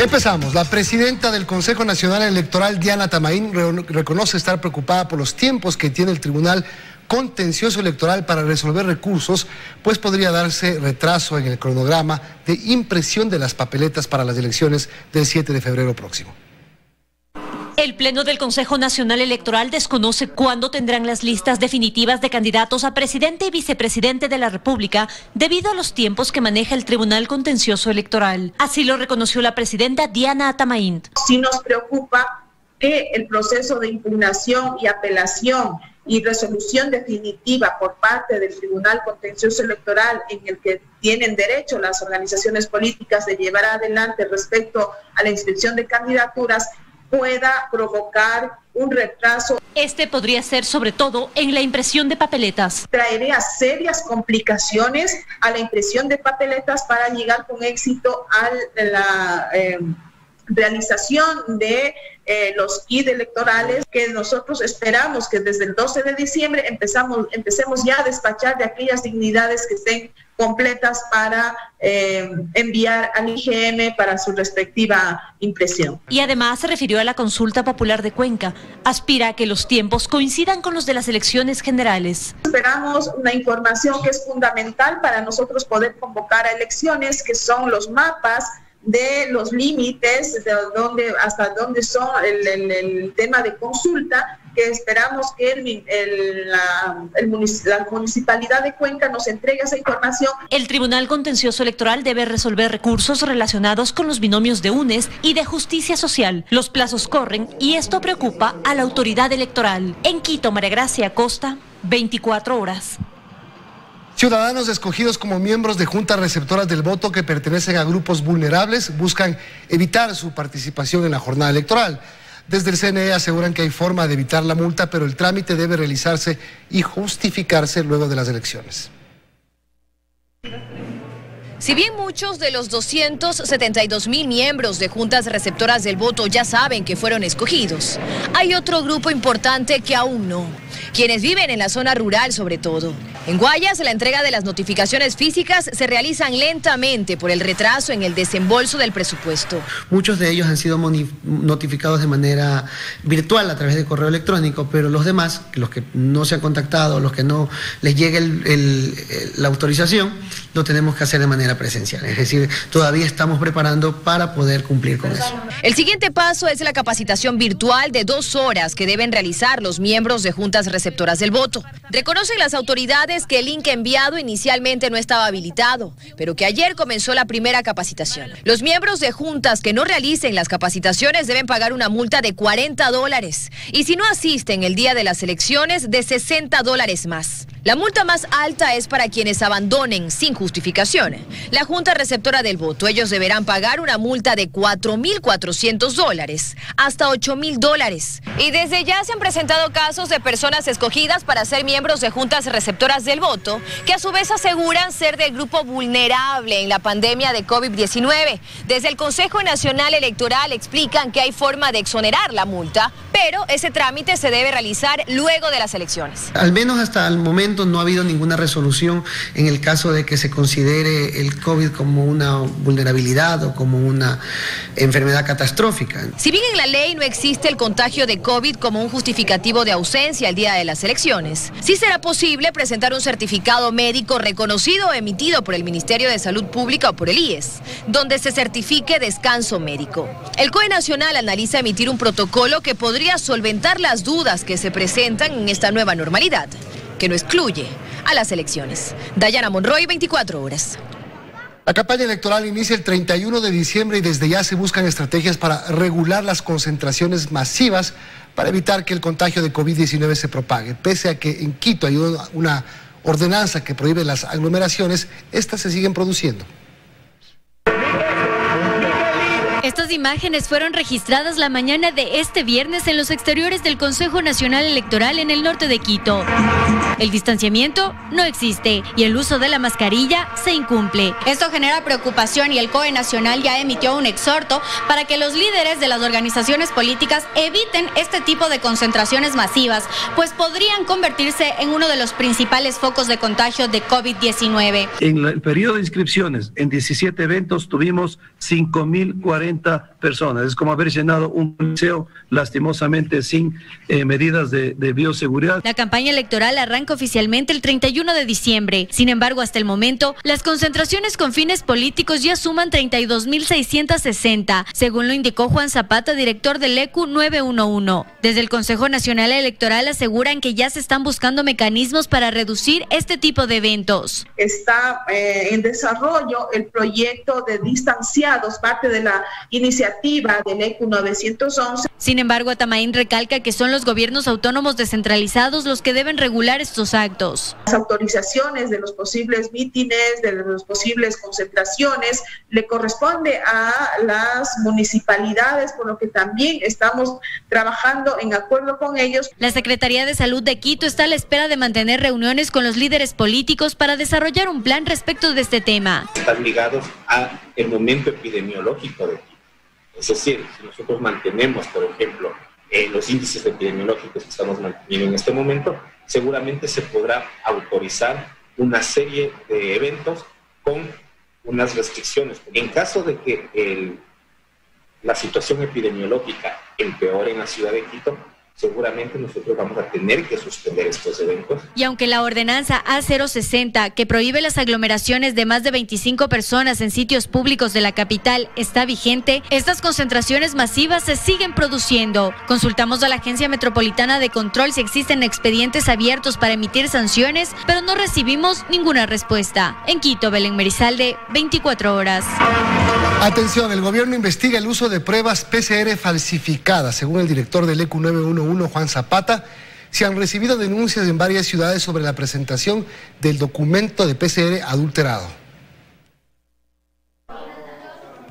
Empezamos. La presidenta del Consejo Nacional Electoral, Diana Tamaín, reconoce estar preocupada por los tiempos que tiene el Tribunal Contencioso Electoral para resolver recursos, pues podría darse retraso en el cronograma de impresión de las papeletas para las elecciones del 7 de febrero próximo. El Pleno del Consejo Nacional Electoral desconoce cuándo tendrán las listas definitivas de candidatos a presidente y vicepresidente de la República debido a los tiempos que maneja el Tribunal Contencioso Electoral. Así lo reconoció la presidenta Diana Tamaín. Sí nos preocupa que el proceso de impugnación y apelación y resolución definitiva por parte del Tribunal Contencioso Electoral, en el que tienen derecho las organizaciones políticas de llevar adelante respecto a la inscripción de candidaturas, pueda provocar un retraso. Este podría ser sobre todo en la impresión de papeletas. Traería serias complicaciones a la impresión de papeletas para llegar con éxito a la realización de los kits electorales, que nosotros esperamos que desde el 12 de diciembre empecemos ya a despachar de aquellas dignidades que estén completas para enviar al IGM para su respectiva impresión. Y además se refirió a la consulta popular de Cuenca. Aspira a que los tiempos coincidan con los de las elecciones generales. Esperamos una información que es fundamental para nosotros poder convocar a elecciones, que son los mapas de los límites, de dónde, hasta dónde son el tema de consulta, que esperamos que la Municipalidad de Cuenca nos entregue esa información. El Tribunal Contencioso Electoral debe resolver recursos relacionados con los binomios de UNES y de Justicia Social. Los plazos corren y esto preocupa a la autoridad electoral. En Quito, María Gracia Acosta, 24 horas. Ciudadanos escogidos como miembros de juntas receptoras del voto que pertenecen a grupos vulnerables buscan evitar su participación en la jornada electoral. Desde el CNE aseguran que hay forma de evitar la multa, pero el trámite debe realizarse y justificarse luego de las elecciones. Si bien muchos de los 272.000 miembros de juntas receptoras del voto ya saben que fueron escogidos, hay otro grupo importante que aún no, quienes viven en la zona rural sobre todo. En Guayas, la entrega de las notificaciones físicas se realizan lentamente por el retraso en el desembolso del presupuesto. Muchos de ellos han sido notificados de manera virtual a través de correo electrónico, pero los demás, los que no se han contactado, los que no les llegue la autorización, lo tenemos que hacer de manera presencial. Es decir, todavía estamos preparando para poder cumplir con eso. El siguiente paso es la capacitación virtual de 2 horas que deben realizar los miembros de juntas receptoras del voto. Reconocen las autoridades que el link enviado inicialmente no estaba habilitado, pero que ayer comenzó la primera capacitación. Los miembros de juntas que no realicen las capacitaciones deben pagar una multa de $40 y si no asisten el día de las elecciones, de $60 más. La multa más alta es para quienes abandonen sin justificación la junta receptora del voto. Ellos deberán pagar una multa de $4.400 hasta $8.000. Y desde ya se han presentado casos de personas escogidas para ser miembros de juntas receptoras del voto, que a su vez aseguran ser del grupo vulnerable en la pandemia de COVID-19. Desde el Consejo Nacional Electoral explican que hay forma de exonerar la multa, pero ese trámite se debe realizar luego de las elecciones. Al menos hasta el momento no ha habido ninguna resolución en el caso de que se considere el COVID como una vulnerabilidad o como una enfermedad catastrófica. Si bien en la ley no existe el contagio de COVID como un justificativo de ausencia el día de las elecciones, sí será posible presentar un certificado médico reconocido o emitido por el Ministerio de Salud Pública o por el IES, donde se certifique descanso médico. El COE Nacional analiza emitir un protocolo que podría solventar las dudas que se presentan en esta nueva normalidad, que no excluye a las elecciones. Dayana Monroy, 24 horas. La campaña electoral inicia el 31 de diciembre y desde ya se buscan estrategias para regular las concentraciones masivas para evitar que el contagio de COVID-19 se propague. Pese a que en Quito hay una ordenanza que prohíbe las aglomeraciones, estas se siguen produciendo. Estas imágenes fueron registradas la mañana de este viernes en los exteriores del Consejo Nacional Electoral en el norte de Quito. El distanciamiento no existe y el uso de la mascarilla se incumple. Esto genera preocupación y el COE Nacional ya emitió un exhorto para que los líderes de las organizaciones políticas eviten este tipo de concentraciones masivas, pues podrían convertirse en uno de los principales focos de contagio de COVID-19. En el periodo de inscripciones, en 17 eventos, tuvimos 5.040 personas. Es como haber llenado un liceo lastimosamente sin medidas de bioseguridad. La campaña electoral arranca oficialmente el 31 de diciembre. Sin embargo, hasta el momento, las concentraciones con fines políticos ya suman 32.660, según lo indicó Juan Zapata, director del ECU 911. Desde el Consejo Nacional Electoral aseguran que ya se están buscando mecanismos para reducir este tipo de eventos. Está en desarrollo el proyecto de distanciados, parte de la iniciativa del ECU 911. Sin embargo, Atamaín recalca que son los gobiernos autónomos descentralizados los que deben regular estos actos. Las autorizaciones de los posibles mítines, de las posibles concentraciones, le corresponde a las municipalidades, por lo que también estamos trabajando en acuerdo con ellos. La Secretaría de Salud de Quito está a la espera de mantener reuniones con los líderes políticos para desarrollar un plan respecto de este tema. Están ligados al momento epidemiológico de Quito. Es decir, si nosotros mantenemos, por ejemplo, los índices epidemiológicos que estamos manteniendo en este momento, seguramente se podrá autorizar una serie de eventos con unas restricciones. En caso de que la situación epidemiológica empeore en la ciudad de Quito, seguramente nosotros vamos a tener que suspender estos eventos. Y aunque la ordenanza A060, que prohíbe las aglomeraciones de más de 25 personas en sitios públicos de la capital, está vigente, estas concentraciones masivas se siguen produciendo. Consultamos a la Agencia Metropolitana de Control si existen expedientes abiertos para emitir sanciones, pero no recibimos ninguna respuesta. En Quito, Belén Merizalde, 24 horas. Atención, el gobierno investiga el uso de pruebas PCR falsificadas. Según el director del ECU 911, Juan Zapata, se han recibido denuncias en varias ciudades sobre la presentación del documento de PCR adulterado.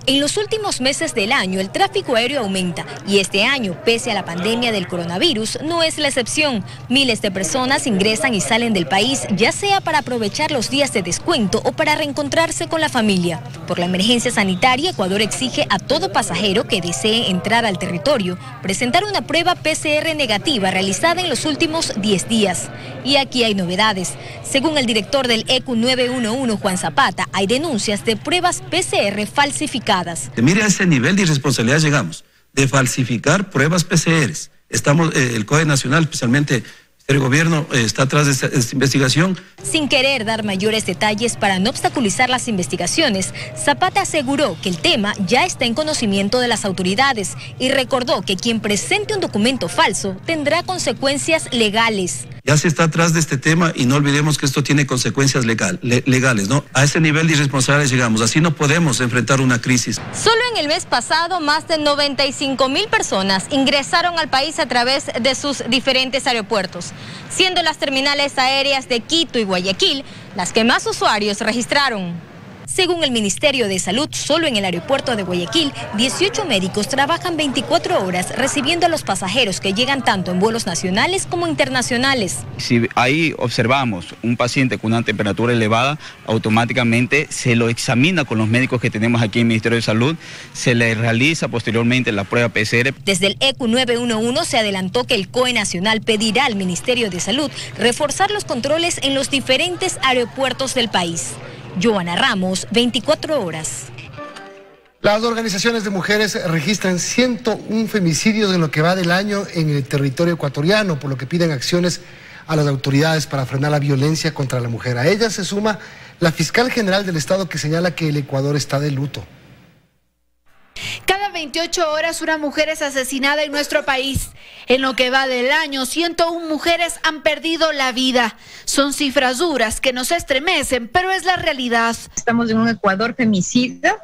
En los últimos meses del año, el tráfico aéreo aumenta y este año, pese a la pandemia del coronavirus, no es la excepción. Miles de personas ingresan y salen del país, ya sea para aprovechar los días de descuento o para reencontrarse con la familia. Por la emergencia sanitaria, Ecuador exige a todo pasajero que desee entrar al territorio presentar una prueba PCR negativa realizada en los últimos 10 días. Y aquí hay novedades. Según el director del ECU 911, Juan Zapata, hay denuncias de pruebas PCR falsificadas. Mire a ese nivel de irresponsabilidad llegamos, de falsificar pruebas PCR. El COE Nacional, especialmente el gobierno, está atrás de esta investigación. Sin querer dar mayores detalles para no obstaculizar las investigaciones, Zapata aseguró que el tema ya está en conocimiento de las autoridades y recordó que quien presente un documento falso tendrá consecuencias legales. Ya se está atrás de este tema y no olvidemos que esto tiene consecuencias legales, ¿no? A ese nivel de irresponsabilidad llegamos, así no podemos enfrentar una crisis. Solo en el mes pasado, más de 95.000 personas ingresaron al país a través de sus diferentes aeropuertos, siendo las terminales aéreas de Quito y Guayaquil las que más usuarios registraron. Según el Ministerio de Salud, solo en el aeropuerto de Guayaquil, 18 médicos trabajan 24 horas recibiendo a los pasajeros que llegan tanto en vuelos nacionales como internacionales. Si ahí observamos un paciente con una temperatura elevada, automáticamente se lo examina con los médicos que tenemos aquí en el Ministerio de Salud, se le realiza posteriormente la prueba PCR. Desde el ECU 911 se adelantó que el COE Nacional pedirá al Ministerio de Salud reforzar los controles en los diferentes aeropuertos del país. Joana Ramos, 24 horas. Las organizaciones de mujeres registran 101 femicidios en lo que va del año en el territorio ecuatoriano, por lo que piden acciones a las autoridades para frenar la violencia contra la mujer. A ella se suma la fiscal general del Estado, que señala que el Ecuador está de luto. Cada 28 horas una mujer es asesinada en nuestro país. En lo que va del año, 101 mujeres han perdido la vida. Son cifras duras que nos estremecen, pero es la realidad. Estamos en un Ecuador femicida,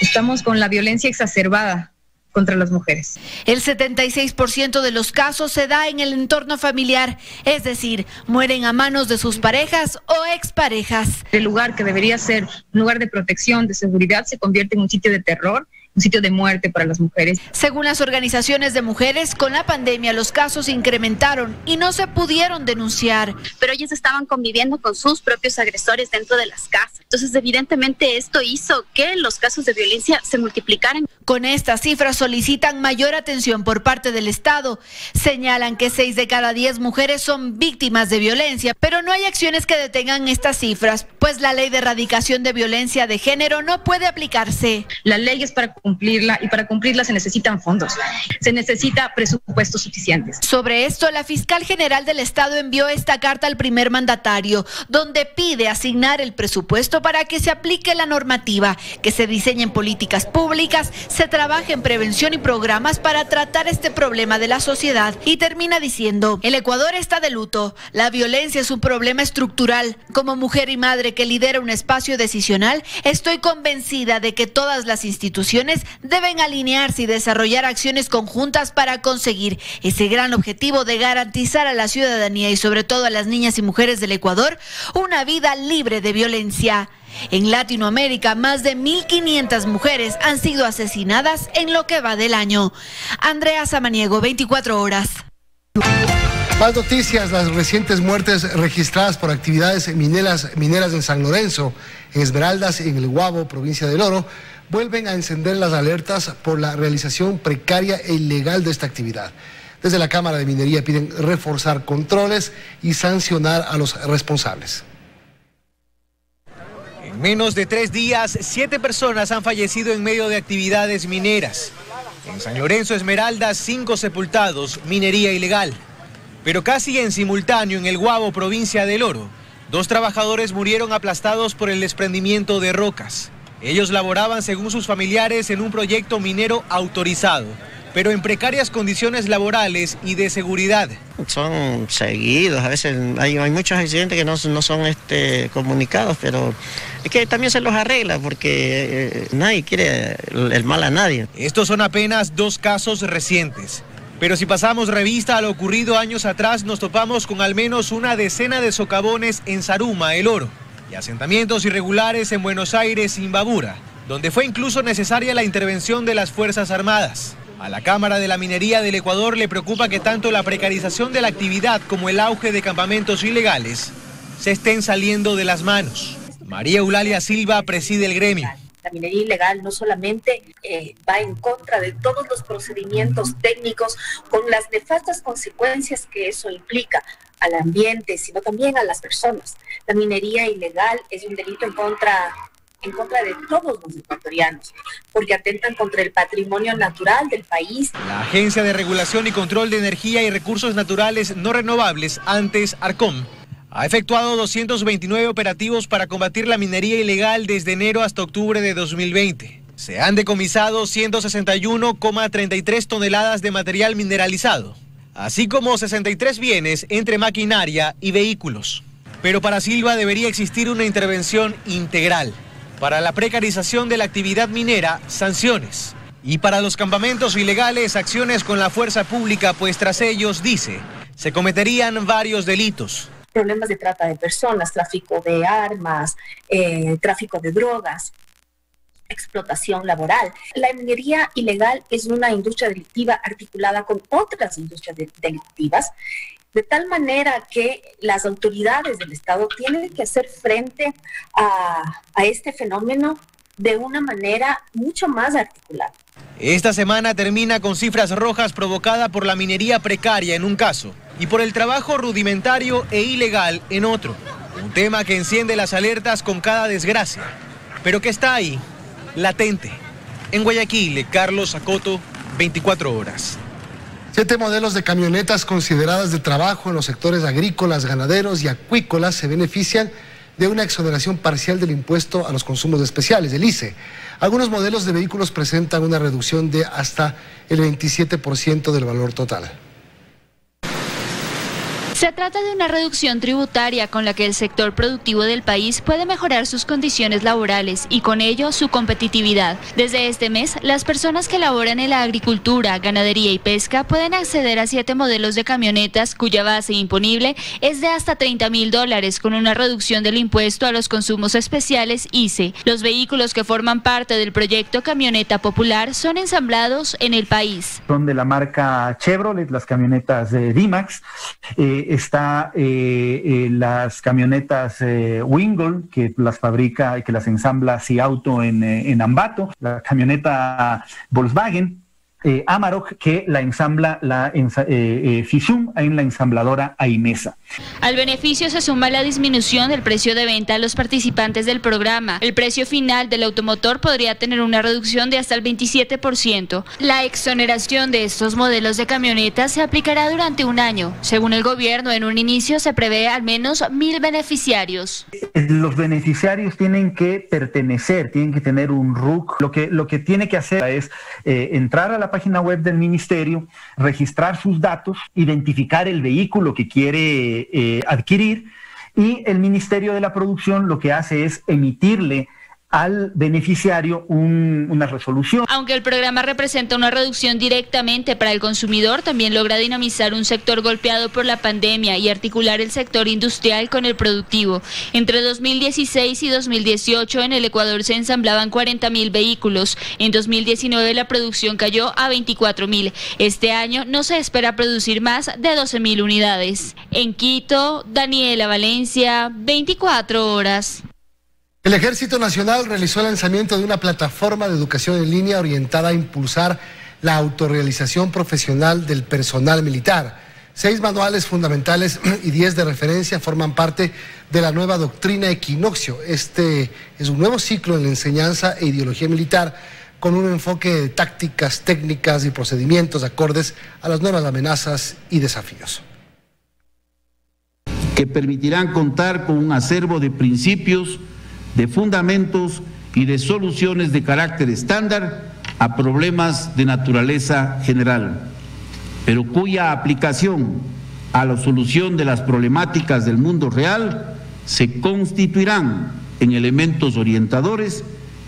estamos con la violencia exacerbada contra las mujeres. El 76% de los casos se da en el entorno familiar, es decir, mueren a manos de sus parejas o exparejas. El lugar que debería ser un lugar de protección, de seguridad, se convierte en un sitio de terror, un sitio de muerte para las mujeres. Según las organizaciones de mujeres, con la pandemia los casos incrementaron y no se pudieron denunciar. Pero ellas estaban conviviendo con sus propios agresores dentro de las casas. Entonces, evidentemente, esto hizo que los casos de violencia se multiplicaran. Con estas cifras solicitan mayor atención por parte del Estado. Señalan que 6 de cada 10 mujeres son víctimas de violencia, pero no hay acciones que detengan estas cifras, pues la ley de erradicación de violencia de género no puede aplicarse. La ley es para cumplirla, y para cumplirla se necesitan fondos, se necesita presupuestos suficientes. Sobre esto, la fiscal general del Estado envió esta carta al primer mandatario, donde pide asignar el presupuesto para que se aplique la normativa, que se diseñen políticas públicas, se trabaje en prevención y programas para tratar este problema de la sociedad. Y termina diciendo: el Ecuador está de luto, la violencia es un problema estructural. Como mujer y madre que lidera un espacio decisional, estoy convencida de que todas las instituciones deben alinearse y desarrollar acciones conjuntas para conseguir ese gran objetivo de garantizar a la ciudadanía y sobre todo a las niñas y mujeres del Ecuador una vida libre de violencia. En Latinoamérica, más de 1.500 mujeres han sido asesinadas en lo que va del año. Andrea Samaniego, 24 horas. Más noticias: las recientes muertes registradas por actividades mineras en San Lorenzo, en Esmeraldas y en el Guabo, provincia del Oro, vuelven a encender las alertas por la realización precaria e ilegal de esta actividad. Desde la Cámara de Minería piden reforzar controles y sancionar a los responsables. En menos de 3 días, 7 personas han fallecido en medio de actividades mineras. En San Lorenzo, Esmeraldas, 5 sepultados, minería ilegal. Pero casi en simultáneo en el Guabo, provincia del Oro, 2 trabajadores murieron aplastados por el desprendimiento de rocas. Ellos laboraban, según sus familiares, en un proyecto minero autorizado, pero en precarias condiciones laborales y de seguridad. Son seguidos, a veces hay muchos accidentes que no son comunicados, pero es que también se los arregla porque nadie quiere el mal a nadie. Estos son apenas 2 casos recientes. Pero si pasamos revista a lo ocurrido años atrás, nos topamos con al menos una decena de socavones en Zaruma, El Oro, y asentamientos irregulares en Buenos Aires y Imbabura, donde fue incluso necesaria la intervención de las Fuerzas Armadas. A la Cámara de la Minería del Ecuador le preocupa que tanto la precarización de la actividad como el auge de campamentos ilegales se estén saliendo de las manos. María Eulalia Silva preside el gremio. La minería ilegal no solamente va en contra de todos los procedimientos técnicos con las nefastas consecuencias que eso implica al ambiente, sino también a las personas. La minería ilegal es un delito en contra de todos los ecuatorianos, porque atentan contra el patrimonio natural del país. La Agencia de Regulación y Control de Energía y Recursos Naturales No Renovables, antes ARCOM, ha efectuado 229 operativos para combatir la minería ilegal desde enero hasta octubre de 2020. Se han decomisado 161,33 toneladas de material mineralizado, así como 63 bienes entre maquinaria y vehículos. Pero para Silva debería existir una intervención integral. Para la precarización de la actividad minera, sanciones. Y para los campamentos ilegales, acciones con la fuerza pública, pues tras ellos, dice, se cometerían varios delitos. Problemas de trata de personas, tráfico de armas, tráfico de drogas, explotación laboral. La minería ilegal es una industria delictiva articulada con otras industrias delictivas, de tal manera que las autoridades del Estado tienen que hacer frente a este fenómeno de una manera mucho más articulada. Esta semana termina con cifras rojas provocada por la minería precaria en un caso y por el trabajo rudimentario e ilegal en otro. Un tema que enciende las alertas con cada desgracia, pero que está ahí, latente. En Guayaquil, Carlos Acoto, 24 horas. 7 modelos de camionetas consideradas de trabajo en los sectores agrícolas, ganaderos y acuícolas se benefician de una exoneración parcial del impuesto a los consumos especiales, del ICE. Algunos modelos de vehículos presentan una reducción de hasta el 27% del valor total. Se trata de una reducción tributaria con la que el sector productivo del país puede mejorar sus condiciones laborales y con ello su competitividad. Desde este mes, las personas que laboran en la agricultura, ganadería y pesca pueden acceder a 7 modelos de camionetas cuya base imponible es de hasta $30.000 con una reducción del impuesto a los consumos especiales ICE. Los vehículos que forman parte del proyecto Camioneta Popular son ensamblados en el país. Son de la marca Chevrolet, las camionetas D-Max. Está las camionetas Wingle, que las fabrica y que las ensambla Ciauto en Ambato, la camioneta Volkswagen, Amarok, que la ensambla Fisum en la ensambladora Aimesa. Al beneficio se suma la disminución del precio de venta a los participantes del programa. El precio final del automotor podría tener una reducción de hasta el 27%. La exoneración de estos modelos de camionetas se aplicará durante un año. Según el gobierno, en un inicio se prevé al menos 1.000 beneficiarios. Los beneficiarios tienen que pertenecer, tienen que tener un RUC. Lo que tiene que hacer es entrar a la página web del ministerio, registrar sus datos, identificar el vehículo que quiere adquirir, y el Ministerio de la Producción lo que hace es emitirle al beneficiario una resolución. Aunque el programa representa una reducción directamente para el consumidor, también logra dinamizar un sector golpeado por la pandemia y articular el sector industrial con el productivo. Entre 2016 y 2018 en el Ecuador se ensamblaban 40.000 vehículos. En 2019 la producción cayó a 24.000. Este año no se espera producir más de 12.000 unidades. En Quito, Daniela Valencia, 24 horas. El Ejército Nacional realizó el lanzamiento de una plataforma de educación en línea orientada a impulsar la autorrealización profesional del personal militar. 6 manuales fundamentales y 10 de referencia forman parte de la nueva doctrina Equinoccio. Este es un nuevo ciclo en la enseñanza e ideología militar con un enfoque de tácticas, técnicas y procedimientos acordes a las nuevas amenazas y desafíos. Que permitirán contar con un acervo de principios, de fundamentos y de soluciones de carácter estándar a problemas de naturaleza general, pero cuya aplicación a la solución de las problemáticas del mundo real se constituirán en elementos orientadores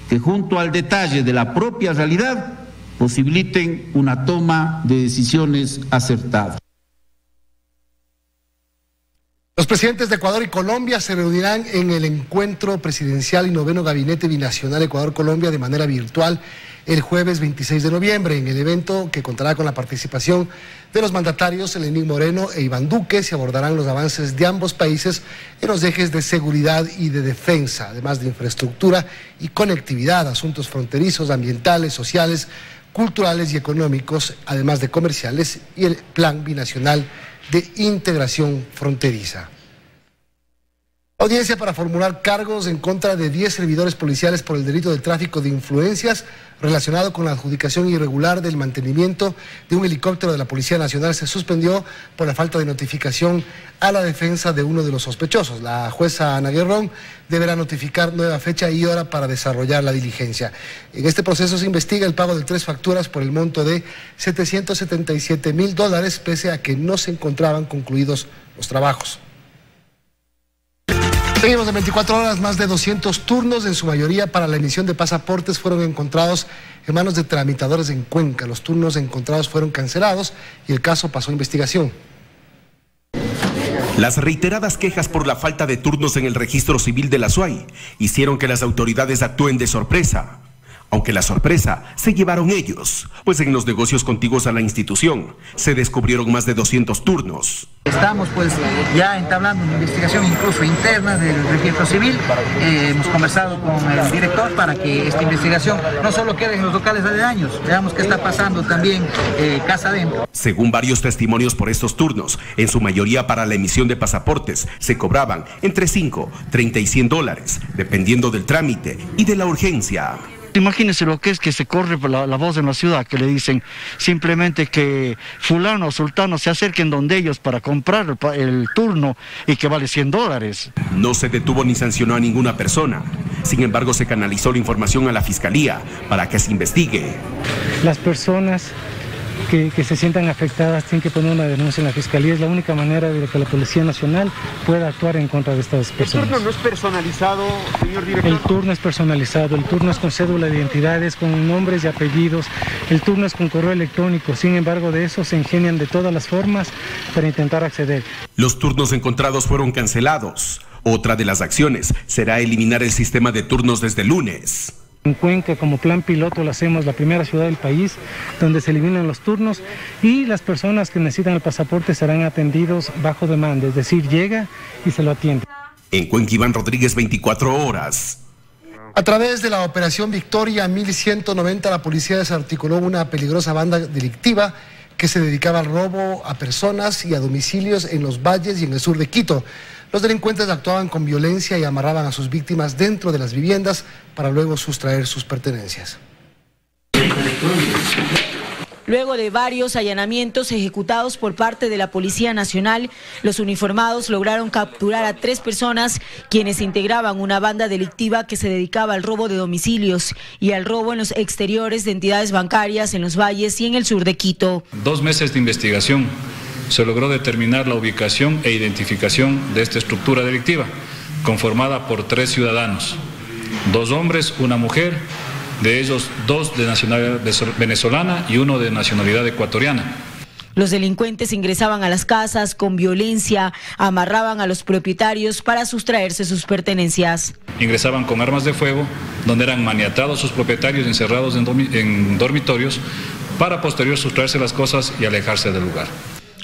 que, junto al detalle de la propia realidad, posibiliten una toma de decisiones acertadas. Los presidentes de Ecuador y Colombia se reunirán en el encuentro presidencial y 9º Gabinete Binacional Ecuador-Colombia de manera virtual el jueves 26 de noviembre. En el evento, que contará con la participación de los mandatarios Lenín Moreno e Iván Duque, se abordarán los avances de ambos países en los ejes de seguridad y de defensa, además de infraestructura y conectividad, asuntos fronterizos, ambientales, sociales, culturales y económicos, además de comerciales, y el Plan Binacional de Integración Fronteriza. Audiencia para formular cargos en contra de 10 servidores policiales por el delito de tráfico de influencias relacionado con la adjudicación irregular del mantenimiento de un helicóptero de la Policía Nacional se suspendió por la falta de notificación a la defensa de uno de los sospechosos. La jueza Ana Guerrón deberá notificar nueva fecha y hora para desarrollar la diligencia. En este proceso se investiga el pago de 3 facturas por el monto de $777.000, pese a que no se encontraban concluidos los trabajos. Seguimos de 24 horas, más de 200 turnos, en su mayoría para la emisión de pasaportes, fueron encontrados en manos de tramitadores en Cuenca. Los turnos encontrados fueron cancelados y el caso pasó a investigación. Las reiteradas quejas por la falta de turnos en el registro civil de la SUAY hicieron que las autoridades actúen de sorpresa. Aunque la sorpresa se llevaron ellos, pues en los negocios contiguos a la institución se descubrieron más de 200 turnos. Estamos pues ya entablando una investigación incluso interna del registro civil. Hemos conversado con el director para que esta investigación no solo quede en los locales aledaños, veamos qué está pasando también casa adentro. Según varios testimonios por estos turnos, en su mayoría para la emisión de pasaportes, se cobraban entre 5, 30 y $100, dependiendo del trámite y de la urgencia. Imagínense lo que es que se corre por la voz en la ciudad, que le dicen simplemente que fulano o sultano se acerquen donde ellos para comprar el turno y que vale $100. No se detuvo ni sancionó a ninguna persona. Sin embargo, se canalizó la información a la Fiscalía para que se investigue. Las personas que se sientan afectadas tienen que poner una denuncia en la Fiscalía. Es la única manera de que la Policía Nacional pueda actuar en contra de estas personas. ¿El turno no es personalizado, señor director? El turno es personalizado, el turno es con cédula de identidades, con nombres y apellidos, el turno es con correo electrónico. Sin embargo, de eso se ingenian de todas las formas para intentar acceder. Los turnos encontrados fueron cancelados. Otra de las acciones será eliminar el sistema de turnos desde el lunes. En Cuenca, como plan piloto, lo hacemos, la primera ciudad del país donde se eliminan los turnos, y las personas que necesitan el pasaporte serán atendidos bajo demanda, es decir, llega y se lo atiende. En Cuenca, Iván Rodríguez, 24 horas. A través de la operación Victoria 1190, la policía desarticuló una peligrosa banda delictiva que se dedicaba al robo a personas y a domicilios en los valles y en el sur de Quito. Los delincuentes actuaban con violencia y amarraban a sus víctimas dentro de las viviendas para luego sustraer sus pertenencias. Luego de varios allanamientos ejecutados por parte de la Policía Nacional, los uniformados lograron capturar a 3 personas quienes integraban una banda delictiva que se dedicaba al robo de domicilios y al robo en los exteriores de entidades bancarias en los valles y en el sur de Quito. 2 meses de investigación se logró determinar la ubicación e identificación de esta estructura delictiva, conformada por 3 ciudadanos, 2 hombres, una mujer, de ellos 2 de nacionalidad venezolana y 1 de nacionalidad ecuatoriana. Los delincuentes ingresaban a las casas con violencia, amarraban a los propietarios para sustraerse sus pertenencias. Ingresaban con armas de fuego, donde eran maniatados sus propietarios encerrados en dormitorios para posterior sustraerse las cosas y alejarse del lugar.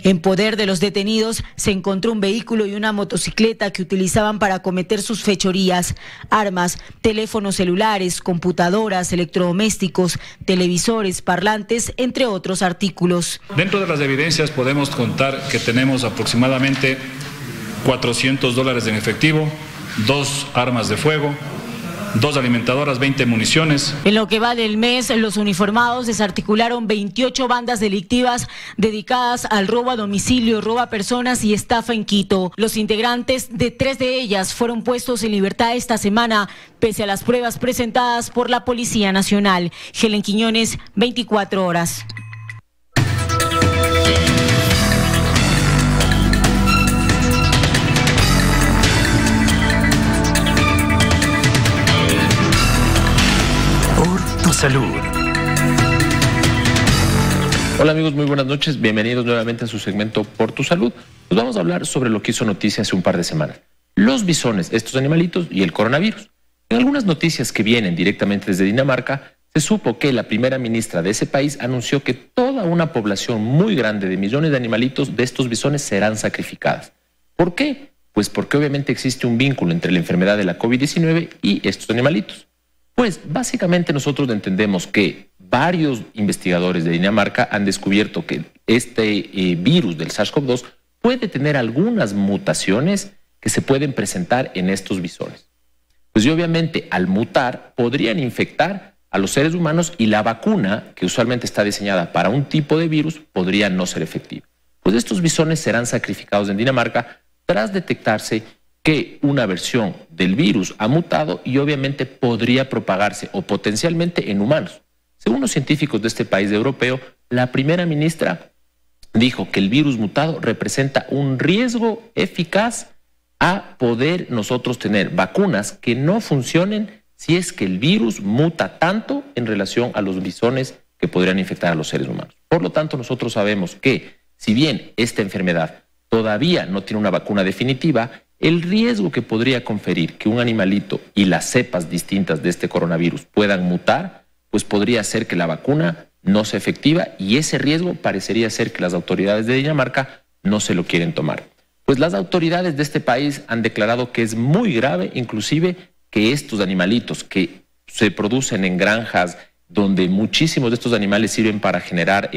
En poder de los detenidos se encontró un vehículo y una motocicleta que utilizaban para cometer sus fechorías, armas, teléfonos celulares, computadoras, electrodomésticos, televisores, parlantes, entre otros artículos. Dentro de las evidencias podemos contar que tenemos aproximadamente $400 en efectivo, 2 armas de fuego, 2 alimentadoras, 20 municiones. En lo que va del mes, los uniformados desarticularon 28 bandas delictivas dedicadas al robo a domicilio, robo a personas y estafa en Quito. Los integrantes de 3 de ellas fueron puestos en libertad esta semana, pese a las pruebas presentadas por la Policía Nacional. Helen Quiñones, 24 horas. Salud. Hola amigos, muy buenas noches. Bienvenidos nuevamente a su segmento Por tu Salud. Nos vamos a hablar sobre lo que hizo noticia hace un par de semanas. Los bisones, estos animalitos y el coronavirus. En algunas noticias que vienen directamente desde Dinamarca, se supo que la primera ministra de ese país anunció que toda una población muy grande de millones de animalitos de estos bisones serán sacrificadas. ¿Por qué? Pues porque obviamente existe un vínculo entre la enfermedad de la COVID-19 y estos animalitos. Pues básicamente nosotros entendemos que varios investigadores de Dinamarca han descubierto que este virus del SARS-CoV-2 puede tener algunas mutaciones que se pueden presentar en estos bisones. Pues y obviamente al mutar podrían infectar a los seres humanos y la vacuna, que usualmente está diseñada para un tipo de virus, podría no ser efectiva. Pues estos bisones serán sacrificados en Dinamarca tras detectarse que una versión del virus ha mutado y obviamente podría propagarse o potencialmente en humanos. Según los científicos de este país europeo, la primera ministra dijo que el virus mutado representa un riesgo eficaz a poder nosotros tener vacunas que no funcionen si es que el virus muta tanto en relación a los bisones que podrían infectar a los seres humanos. Por lo tanto, nosotros sabemos que si bien esta enfermedad todavía no tiene una vacuna definitiva, el riesgo que podría conferir que un animalito y las cepas distintas de este coronavirus puedan mutar, pues podría ser que la vacuna no sea efectiva y ese riesgo parecería ser que las autoridades de Dinamarca no se lo quieren tomar. Pues las autoridades de este país han declarado que es muy grave, inclusive, que estos animalitos que se producen en granjas donde muchísimos de estos animales sirven para generar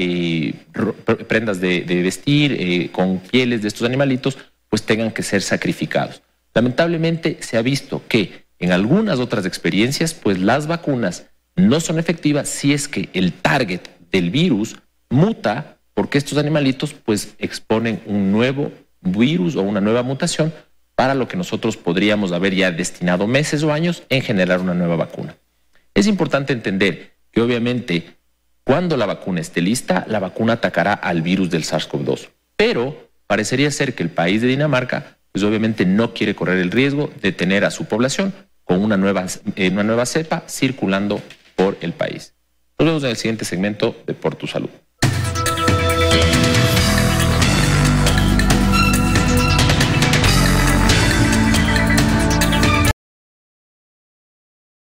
prendas de vestir con pieles de estos animalitos, pues tengan que ser sacrificados. Lamentablemente se ha visto que en algunas otras experiencias, pues las vacunas no son efectivas si es que el target del virus muta, porque estos animalitos pues exponen un nuevo virus o una nueva mutación para lo que nosotros podríamos haber ya destinado meses o años en generar una nueva vacuna. Es importante entender que obviamente cuando la vacuna esté lista, la vacuna atacará al virus del SARS-CoV-2, pero parecería ser que el país de Dinamarca, pues obviamente no quiere correr el riesgo de tener a su población con una nueva cepa circulando por el país. Nos vemos en el siguiente segmento de Por tu Salud.